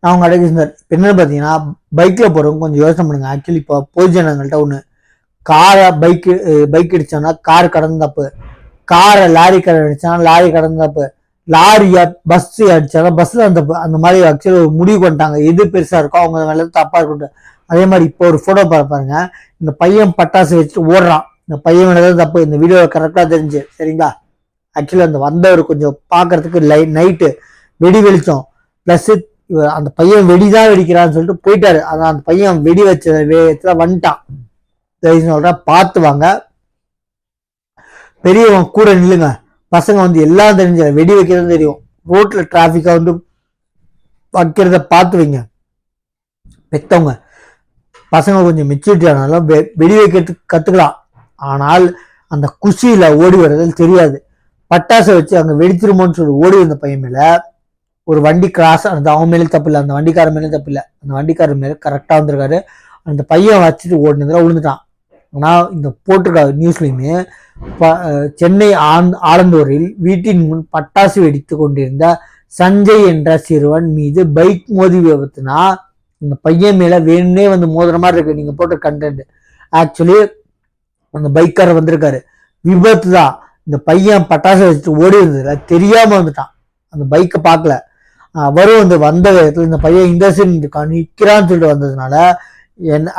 நான் உங்க அடக்கிருந்தார். இப்போ என்னன்னு பார்த்தீங்கன்னா, பைக்கில் போகிறவங்க கொஞ்சம் யோசனை பண்ணுங்க. ஆக்சுவலி இப்போ பொதுஜனங்கள்ட்ட ஒன்று, காரை பைக் அடிச்சோன்னா கார் கடந்த தப்பு, காரை லாரி கடை அடிச்சானா லாரி கடந்த தப்பு, லாரியை பஸ் அடிச்சானா பஸ்ல அந்த அந்த மாதிரி ஆக்சுவலி ஒரு முடிவு பண்ணிட்டாங்க. எது பெருசா இருக்கோ அவங்க மேல தப்பா இருக்கட்டும். அதே மாதிரி இப்போ ஒரு போட்டோ பாருங்க, இந்த பையன் பட்டாசு வச்சுட்டு ஓடுறான். இந்த பையன் மேலதான் தப்பு. இந்த வீடியோவில் கரெக்டா தெரிஞ்சு சரிங்களா. ஆக்சுவலி அந்த வந்தவர் கொஞ்சம் பார்க்கறதுக்கு நைட்டு வெடி வெளிச்சம் பிளஸ் அந்த பையன் வெடிதான் வெடிக்கிறான்னு சொல்லிட்டு போயிட்டாரு. அதான் அந்த பையன் வெடி வச்ச வேகத்துல வந்துட்டான். சொல்ற பார்த்து வாங்க, பெரியவங்க கூட நில்லுங்க. பசங்க வந்து எல்லாம் தெரிஞ்ச வெடி வைக்கிறது தெரியும், ரோட்ல டிராபிக்கா வந்து வைக்கிறத பார்த்து வைங்க. பெத்தவங்க பசங்க கொஞ்சம் மெச்சூரிட்டி ஆனாலும் வெடி வைக்கிறதுக்கு கத்துக்கலாம். ஆனால் அந்த குஷியில ஓடி வர்றது தெரியாது. பட்டாசை வச்சு அங்க வெடிச்சிருமோன்னு சொல்லி ஓடி வந்த பையன் மேல ஒரு வண்டி கிராஸ் ஆனது. அவன் மேலே தப்பு இல்லை, அந்த வண்டிக்கார மேலே தப்பு இல்லை. அந்த வண்டிக்காரர் மேல கரெக்டா வந்திருக்காரு. அந்த பையன் வச்சுட்டு ஓடினதுல விழுந்துட்டான். ஆனா இந்த போட்டிருக்க நியூஸ்லயுமே, சென்னை ஆலந்தூரில் வீட்டின் முன் பட்டாசு வெடித்து கொண்டிருந்த சஞ்சய் என்ற சிறுவன் மீது பைக் மோதி விபத்துனா இந்த பையன் மேல வேணும்னே வந்து மோதுற மாதிரி இருக்கு நீங்க போட்ட கண்டென்ட். ஆக்சுவலி அந்த பைக்காரர் வந்திருக்காரு, விபத்து தான். இந்த பையன் பட்டாசு வச்சுட்டு ஓடி இருந்ததுல தெரியாம வந்துட்டான், அந்த பைக்கை பார்க்கல. அவரும் வந்து வந்த விதத்துல இந்த பையன் இந்த சைடு நிற்கிறான்னு சொல்லிட்டு வந்ததுனால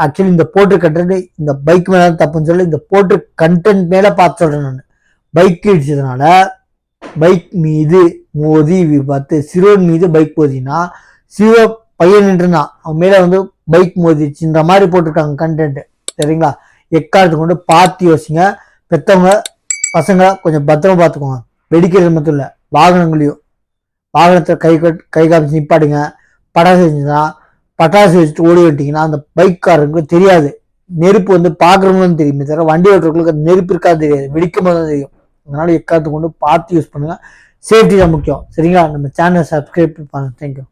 ஆக்சுவலி இந்த போட்டு கண்டென்ட் இந்த பைக் மேல தப்புன்னு சொல்லி இந்த போட்டு கண்டென்ட் மேல பார்த்து சொல்றேன் நான். பைக் இடிச்சதுனால பைக் மீது மோதி விபத்து, சிறுவன் மீது பைக் மோதினா சிறுவ பையன் நின்றுனான், அவன் மேல வந்து பைக் மோதிச்சுன்ற மாதிரி போட்டிருக்காங்க கண்டென்ட் சரிங்களா. எக்காலத்து கொண்டு பார்த்து யோசிங்க. பெத்தவங்க பசங்க கொஞ்சம் பத்திரமா பார்த்துக்கோங்க. வெடிக்கிறது மட்டும் இல்லை, வாகனங்களையும் வாகனத்தை கை காமிச்சு நிப்பாடுங்க. பட்டாசு செஞ்சுன்னா பட்டாசு வச்சுட்டு ஓடி விட்டீங்கன்னா அந்த பைக்காரங்களுக்கு தெரியாது. நெருப்பு வந்து பாக்குறவங்களும் தெரியுமே தவிர வண்டி ஓட்டுறவங்களுக்கு அந்த நெருப்பு இருக்காது தெரியாது, வெடிக்கும் போது தான் தெரியும். அதனால எக்காலத்து கொண்டு பார்த்து யூஸ் பண்ணுங்க. சேஃப்டி தான் முக்கியம் சரிங்களா. நம்ம சேனலை சப்ஸ்கிரைப் பண்ணுங்க. தேங்க்யூ.